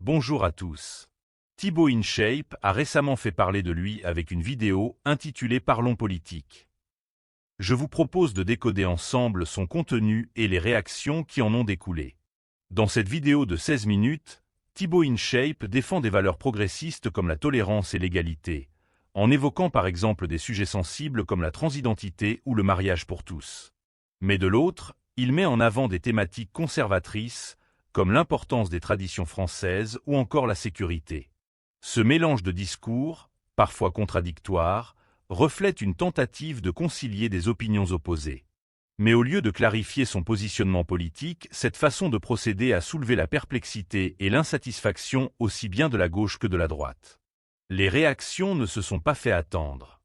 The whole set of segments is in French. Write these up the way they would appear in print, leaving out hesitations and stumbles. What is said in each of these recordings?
Bonjour à tous. Thibaut InShape a récemment fait parler de lui avec une vidéo intitulée Parlons politique. Je vous propose de décoder ensemble son contenu et les réactions qui en ont découlé. Dans cette vidéo de 16 minutes, Thibaut InShape défend des valeurs progressistes comme la tolérance et l'égalité, en évoquant par exemple des sujets sensibles comme la transidentité ou le mariage pour tous. Mais de l'autre, il met en avant des thématiques conservatrices, comme l'importance des traditions françaises ou encore la sécurité. Ce mélange de discours, parfois contradictoires, reflète une tentative de concilier des opinions opposées. Mais au lieu de clarifier son positionnement politique, cette façon de procéder a soulevé la perplexité et l'insatisfaction aussi bien de la gauche que de la droite. Les réactions ne se sont pas fait attendre.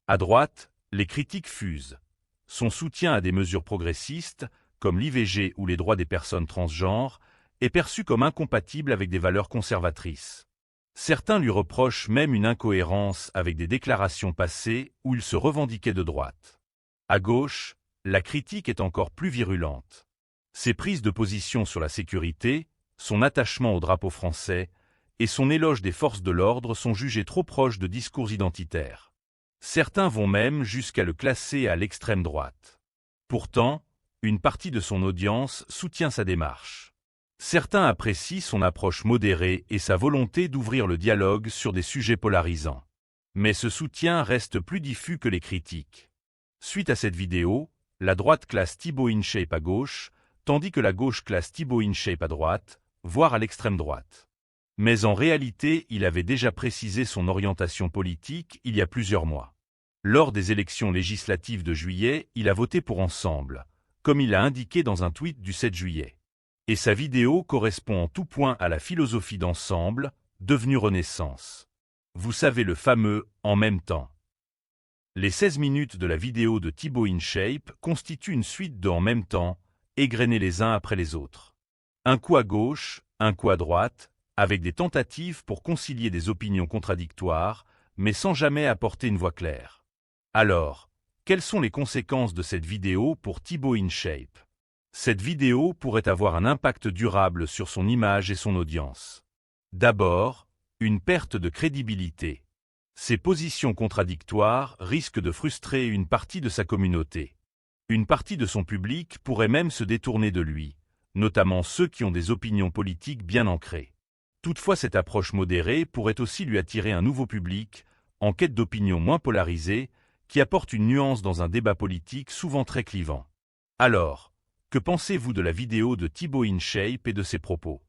À droite, les critiques fusent. Son soutien à des mesures progressistes, comme l'IVG ou les droits des personnes transgenres, est perçu comme incompatible avec des valeurs conservatrices. Certains lui reprochent même une incohérence avec des déclarations passées où il se revendiquait de droite. À gauche, la critique est encore plus virulente. Ses prises de position sur la sécurité, son attachement au drapeau français et son éloge des forces de l'ordre sont jugés trop proches de discours identitaires. Certains vont même jusqu'à le classer à l'extrême droite. Pourtant, une partie de son audience soutient sa démarche. Certains apprécient son approche modérée et sa volonté d'ouvrir le dialogue sur des sujets polarisants. Mais ce soutien reste plus diffus que les critiques. Suite à cette vidéo, la droite classe Thibaut InShape à gauche, tandis que la gauche classe Thibaut InShape à droite, voire à l'extrême droite. Mais en réalité, il avait déjà précisé son orientation politique il y a plusieurs mois. Lors des élections législatives de juillet, il a voté pour Ensemble, comme il l'a indiqué dans un tweet du 7 juillet. Et sa vidéo correspond en tout point à la philosophie d'Ensemble, devenue Renaissance. Vous savez le fameux « en même temps ». Les 16 minutes de la vidéo de Thibaut InShape constituent une suite de « en même temps », égrenés les uns après les autres. Un coup à gauche, un coup à droite, avec des tentatives pour concilier des opinions contradictoires, mais sans jamais apporter une voix claire. Alors, quelles sont les conséquences de cette vidéo pour Thibaut InShape ? Cette vidéo pourrait avoir un impact durable sur son image et son audience. D'abord, une perte de crédibilité. Ses positions contradictoires risquent de frustrer une partie de sa communauté. Une partie de son public pourrait même se détourner de lui, notamment ceux qui ont des opinions politiques bien ancrées. Toutefois, cette approche modérée pourrait aussi lui attirer un nouveau public, en quête d'opinions moins polarisées, qui apporte une nuance dans un débat politique souvent très clivant. Alors, que pensez-vous de la vidéo de Thibaut InShape et de ses propos?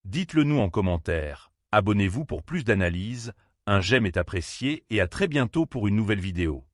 Dites-le nous en commentaire, abonnez-vous pour plus d'analyses, un j'aime est apprécié et à très bientôt pour une nouvelle vidéo.